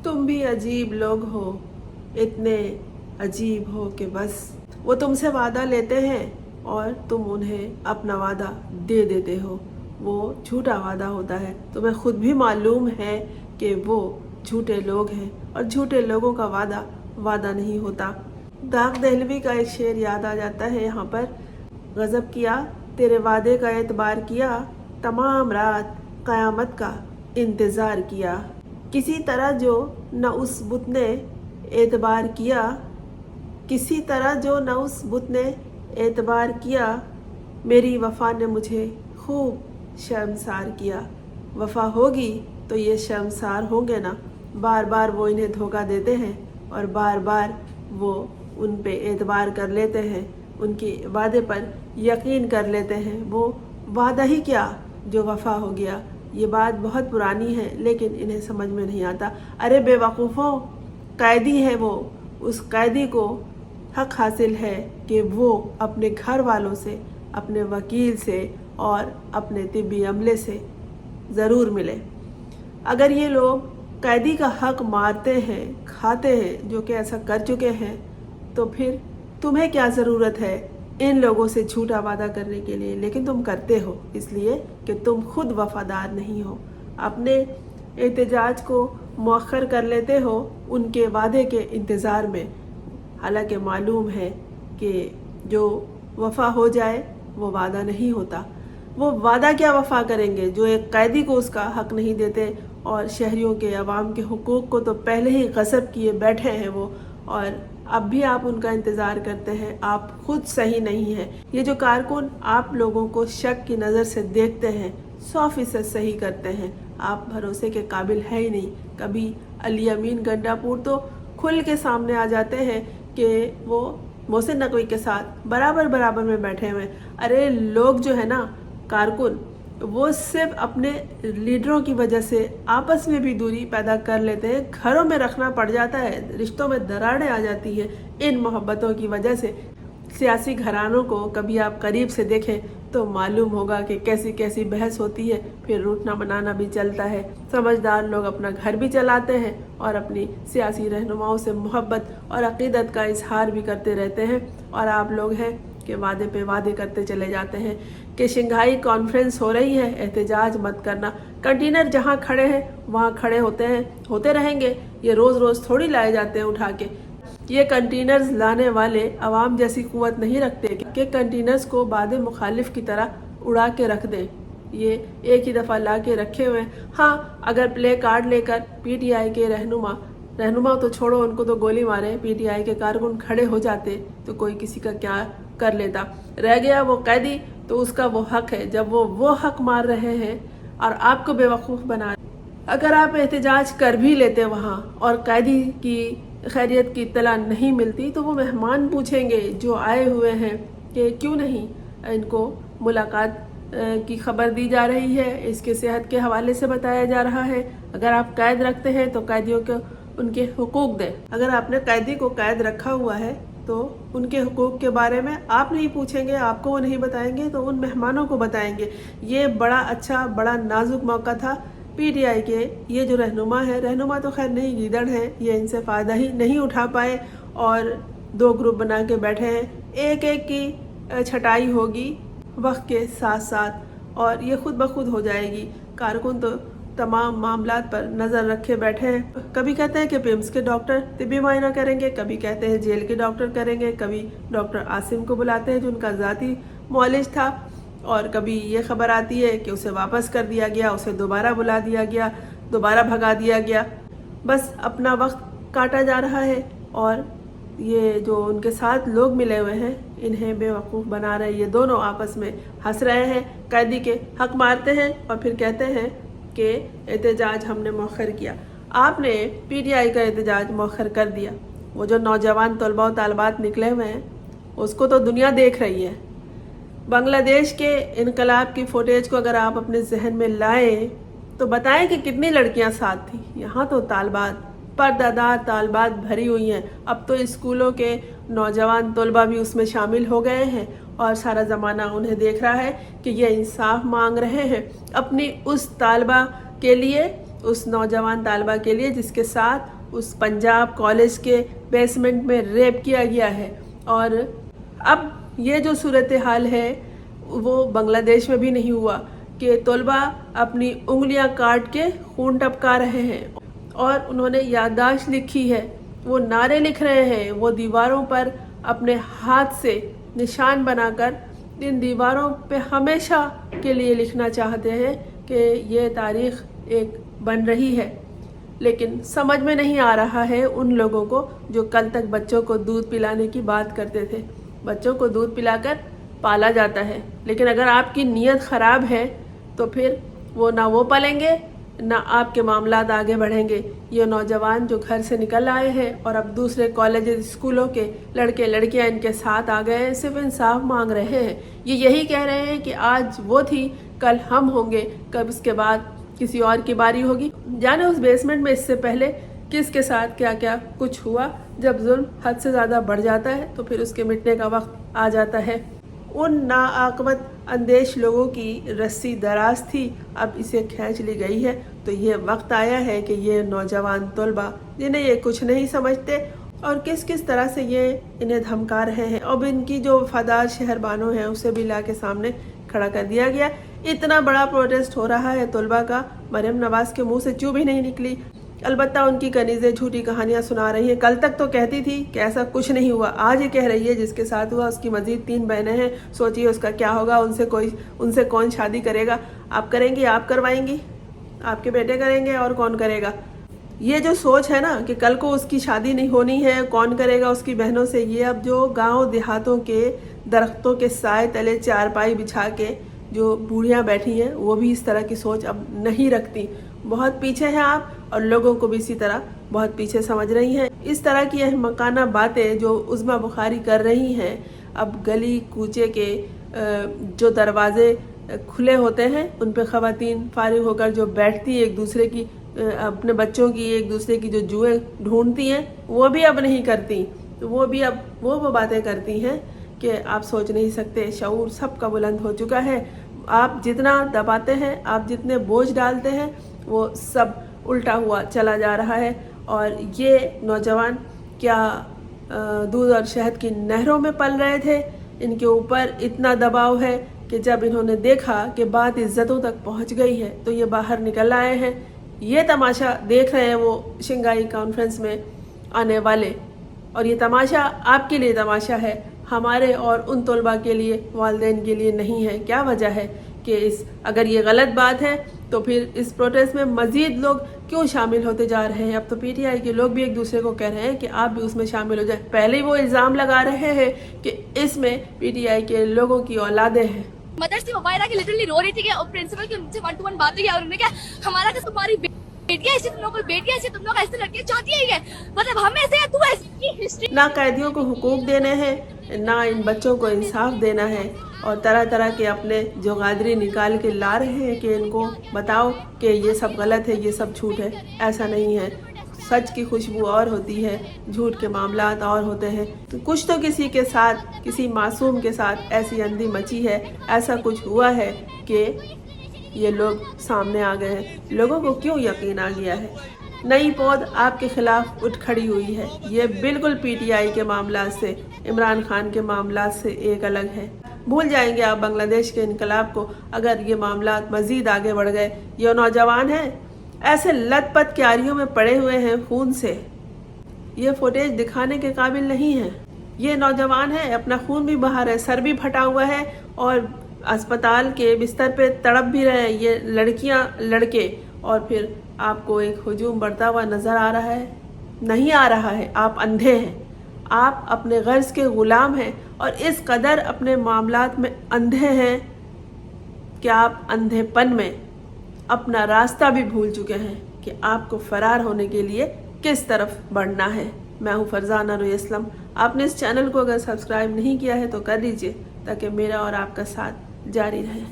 तुम भी अजीब लोग हो, इतने अजीब हो कि बस वो तुमसे वादा लेते हैं और तुम उन्हें अपना वादा दे देते हो। वो झूठा वादा होता है, तुम्हें खुद भी मालूम है कि वो झूठे लोग हैं और झूठे लोगों का वादा वादा नहीं होता। दाग दहलवी का एक शेर याद आ जाता है यहाँ पर। गज़ब किया तेरे वादे का एतबार किया, तमाम रात क़यामत का इंतज़ार किया। किसी तरह जो न उस बुत ने एतबार किया, किसी तरह जो न उस बुत ने एतबार किया, मेरी वफ़ा ने मुझे खूब शर्मसार किया। वफ़ा होगी तो ये शर्मसार होंगे ना। बार बार वो इन्हें धोखा देते हैं और बार बार वो उन पे एतबार कर लेते हैं, उनके वादे पर यकीन कर लेते हैं। वो वादा ही क्या जो वफ़ा हो गया। ये बात बहुत पुरानी है लेकिन इन्हें समझ में नहीं आता। अरे बेवकूफ़ों, कैदी है वो, उस कैदी को हक हासिल है कि वो अपने घर वालों से, अपने वकील से और अपने तिब्बी अमले से ज़रूर मिले। अगर ये लोग कैदी का हक मारते हैं, खाते हैं, जो कि ऐसा कर चुके हैं, तो फिर तुम्हें क्या ज़रूरत है इन लोगों से झूठा वादा करने के लिए। लेकिन तुम करते हो इसलिए कि तुम खुद वफादार नहीं हो। अपने एहतजाज को मौखर कर लेते हो उनके वादे के इंतज़ार में, हालांकि मालूम है कि जो वफ़ा हो जाए वो वादा नहीं होता। वो वादा क्या वफ़ा करेंगे जो एक कैदी को उसका हक नहीं देते और शहरियों के, अवाम के हुकूक को तो पहले ही गसब किए बैठे हैं वो, और अब भी आप उनका इंतज़ार करते हैं। आप खुद सही नहीं हैं। ये जो कारकुन आप लोगों को शक की नज़र से देखते हैं 100% सही करते हैं। आप भरोसे के काबिल है ही नहीं। कभी अली अमीन गंडापुर तो खुल के सामने आ जाते हैं कि वो मोहसिन नकवी के साथ बराबर बराबर में बैठे हुए। अरे लोग जो है ना, कारकुन, वो सिर्फ अपने लीडरों की वजह से आपस में भी दूरी पैदा कर लेते हैं, घरों में रखना पड़ जाता है, रिश्तों में दरारें आ जाती हैं इन मोहब्बतों की वजह से। सियासी घरानों को कभी आप करीब से देखें तो मालूम होगा कि कैसी कैसी बहस होती है, फिर रूठना बनाना भी चलता है। समझदार लोग अपना घर भी चलाते हैं और अपनी सियासी रहनुमाओं से मोहब्बत और अकीदत का इजहार भी करते रहते हैं। और आप लोग हैं कि वादे पे वादे करते चले जाते हैं कि शंघाई कॉन्फ्रेंस हो रही है, एहतजाज मत करना। कंटेनर जहाँ खड़े हैं वहाँ खड़े होते रहेंगे। ये रोज़ रोज़ थोड़ी लाए जाते हैं उठा के। ये कंटेनर्स लाने वाले अवाम जैसी कुव्वत नहीं रखते कि कंटेनर्स को बादे मुखालिफ की तरह उड़ा के रख दें। ये एक ही दफ़ा ला के रखे हुए हैं। हाँ, अगर प्ले कार्ड लेकर पीटीआई के रहनुमा तो छोड़ो, उनको तो गोली मारे, पीटीआई के कारकुन खड़े हो जाते तो कोई किसी का क्या कर लेता। रह गया वो कैदी, तो उसका वो हक है। जब वो हक मार रहे हैं और आपको बेवकूफ़ बना रहे, अगर आप एहतजाज कर भी लेते वहाँ और कैदी की खैरियत की इत्तला नहीं मिलती, तो वो मेहमान पूछेंगे जो आए हुए हैं कि क्यों नहीं इनको मुलाकात की खबर दी जा रही है, इसके सेहत के हवाले से बताया जा रहा है। अगर आप कैद रखते हैं तो कैदियों को उनके हुकूक दें। अगर आपने कैदी को कैद रखा हुआ है तो उनके हुकूक के बारे में आप नहीं पूछेंगे, आपको वो नहीं बताएंगे तो उन मेहमानों को बताएंगे। ये बड़ा अच्छा, बड़ा नाजुक मौका था पीटीआई के। ये जो रहनुमा तो खैर नहीं, गीदड़ हैं, ये इनसे फ़ायदा ही नहीं उठा पाए और 2 ग्रुप बना के बैठे हैं। एक एक की छटाई होगी वक्त के साथ साथ और ये खुद ब खुद हो जाएगी। कारकुन तो तमाम मामलात पर नज़र रखे बैठे हैं। कभी कहते हैं कि पिम्स के डॉक्टर तिब्बी मायना करेंगे, कभी कहते हैं जेल के डॉक्टर करेंगे, कभी डॉक्टर आसिम को बुलाते हैं जो उनका ज़ाती मौलिज था, और कभी ये खबर आती है कि उसे वापस कर दिया गया, उसे दोबारा बुला दिया गया, दोबारा भगा दिया गया। बस अपना वक्त काटा जा रहा है और ये जो उनके साथ लोग मिले हुए हैं इन्हें बेवकूफ़ बना रहे। ये दोनों आपस में हंस रहे हैं, कैदी के हक मारते हैं और फिर कहते हैं कि एहतजाज हमने मौखर किया। आपने पीटीआई का एहतजाज मौखर कर दिया। वो जो नौजवान तलबा और तालबात निकले हुए हैं उसको तो दुनिया देख रही है। बांग्लादेश के इनकलाब की फुटेज को अगर आप अपने जहन में लाएं तो बताएं कि कितनी लड़कियां साथ थी। यहाँ तो तालबात, पर्दादार तालबात भरी हुई हैं। अब तो स्कूलों के नौजवान तलबा भी उसमें शामिल हो गए हैं और सारा ज़माना उन्हें देख रहा है कि ये इंसाफ मांग रहे हैं। अपनी उस तालबा के लिए, उस नौजवान तालिबा के लिए जिसके साथ उस पंजाब कॉलेज के बेसमेंट में रेप किया गया है। और अब ये जो सूरत हाल है वो बांग्लादेश में भी नहीं हुआ कि तलबा अपनी उंगलियां काट के खून टपका रहे हैं और उन्होंने याददाश्त लिखी है, वो नारे लिख रहे हैं, वो दीवारों पर अपने हाथ से निशान बनाकर इन दीवारों पे हमेशा के लिए लिखना चाहते हैं कि ये तारीख़ एक बन रही है। लेकिन समझ में नहीं आ रहा है उन लोगों को जो कल तक बच्चों को दूध पिलाने की बात करते थे। बच्चों को दूध पिलाकर पाला जाता है, लेकिन अगर आपकी नीयत ख़राब है तो फिर ना वो पलेंगे ना आपके मामलात आगे बढ़ेंगे। ये नौजवान जो घर से निकल आए हैं और अब दूसरे कॉलेज स्कूलों के लड़के लड़कियां इनके साथ आ गए हैं, सिर्फ इंसाफ मांग रहे हैं। ये यही कह रहे हैं कि आज वो थी, कल हम होंगे, कब इसके बाद किसी और की बारी होगी। जाने उस बेसमेंट में इससे पहले किसके साथ क्या क्या कुछ हुआ। जब जुल्म हद से ज़्यादा बढ़ जाता है तो फिर उसके मिटने का वक्त आ जाता है। उन नाआकबत अंदेश लोगों की रस्सी दराज थी, अब इसे खींच ली गई है। तो ये वक्त आया है कि ये नौजवान तलबा जिन्हें ये कुछ नहीं समझते और किस किस तरह से ये इन्हें धमका रहे हैं, अब इनकी जो वफादार शहरबानों हैं उसे भी ला के सामने खड़ा कर दिया गया। इतना बड़ा प्रोटेस्ट हो रहा है तलबा का, मरियम नवाज के मुंह से चू भी नहीं निकली। अलबत्ता उनकी कनीज़ें झूठी कहानियां सुना रही हैं। कल तक तो कहती थी कि ऐसा कुछ नहीं हुआ, आज ये कह रही है जिसके साथ हुआ उसकी मजीद 3 बहनें हैं, सोचिए उसका क्या होगा, उनसे कौन शादी करेगा। आप करेंगी, आप करवाएंगी, आपके बेटे करेंगे और कौन करेगा। ये जो सोच है ना कि कल को उसकी शादी नहीं होनी है, कौन करेगा उसकी बहनों से, ये अब जो गाँव देहातों के दरख्तों के साए तले चारपाई बिछा के जो बूढ़ियाँ बैठी हैं वो भी इस तरह की सोच अब नहीं रखती। बहुत पीछे हैं आप और लोगों को भी इसी तरह बहुत पीछे समझ रही हैं। इस तरह की अहमकाना बातें जो उज़्मा बुखारी कर रही हैं, अब गली कूचे के जो दरवाजे खुले होते हैं उन पे ख़वातीन फारिग होकर जो बैठती एक दूसरे की अपने बच्चों की एक दूसरे की जो जुएं ढूंढती हैं वो भी अब नहीं करती। तो वो भी अब वो बातें करती हैं कि आप सोच नहीं सकते। शऊर सबका बुलंद हो चुका है। आप जितना दबाते हैं, आप जितने बोझ डालते हैं, वो सब उल्टा हुआ चला जा रहा है। और ये नौजवान क्या दूध और शहद की नहरों में पल रहे थे, इनके ऊपर इतना दबाव है कि जब इन्होंने देखा कि बात इज्जतों तक पहुंच गई है तो ये बाहर निकल आए हैं। ये तमाशा देख रहे हैं वो शंघाई कॉन्फ्रेंस में आने वाले, और ये तमाशा आपके लिए तमाशा है, हमारे और उन तलबा के लिए, वालिदैन के लिए नहीं है। क्या वजह है कि अगर ये गलत बात है तो फिर इस प्रोटेस्ट में मज़ीद लोग क्यों शामिल होते जा रहे हैं। अब तो पीटीआई के लोग भी एक दूसरे को कह रहे हैं कि आप भी उसमें शामिल हो जाए। पहले ही वो इल्ज़ाम लगा रहे हैं कि इसमें पीटीआई के लोगों की औलादें हैं। मदर से मुबायरा की लिटरली रो रही थी और प्रिंसिपल की उनसे 1-to-1 बात हुई और उन्होंने कहा हमारा कि तुम्हारी बेटियां ऐसी, तुम लोग बेटियां ऐसी, तुम लोग ऐसे लड़कियां चाहती है, मतलब हम ऐसे हैं, तू ऐसी हिस्ट्री। ना कैदियों को हुकूक देने हैं, ना इन बच्चों को इंसाफ देना है, और तरह तरह के अपने जो गादरी निकाल के ला रहे हैं कि इनको बताओ कि ये सब गलत है, ये सब झूठ है। ऐसा नहीं है। सच की खुशबू और होती है, झूठ के मामलात और होते हैं। तो कुछ तो किसी के साथ, किसी मासूम के साथ ऐसी अंधी मची है, ऐसा कुछ हुआ है कि ये लोग सामने आ गए हैं। लोगों को क्यों यकीन आ गया है। नई पौध आपके खिलाफ उठ खड़ी हुई है। ये बिल्कुल पीटीआई के मामला से, इमरान खान के मामला से एक अलग है। भूल जाएंगे आप बांग्लादेश के इनकलाब को अगर ये मामला मजीद आगे बढ़ गए। ये नौजवान हैं ऐसे लथपथ क्यारियों में पड़े हुए हैं खून से, ये फुटेज दिखाने के काबिल नहीं है। ये नौजवान है, अपना खून भी बहा रहे, सर भी फटा हुआ है और अस्पताल के बिस्तर पे तड़प भी रहे ये लड़कियां लड़के, और फिर आपको एक हुजूम बढ़ता हुआ नजर आ रहा है। नहीं आ रहा है, आप अंधे हैं, आप अपने गर्ज के गुलाम हैं और इस कदर अपने मामलात में अंधे हैं कि आप अंधेपन में अपना रास्ता भी भूल चुके हैं कि आपको फरार होने के लिए किस तरफ बढ़ना है। मैं हूँ फरजाना रुई असलम। आपने इस चैनल को अगर सब्सक्राइब नहीं किया है तो कर लीजिए ताकि मेरा और आपका साथ जारी रहे।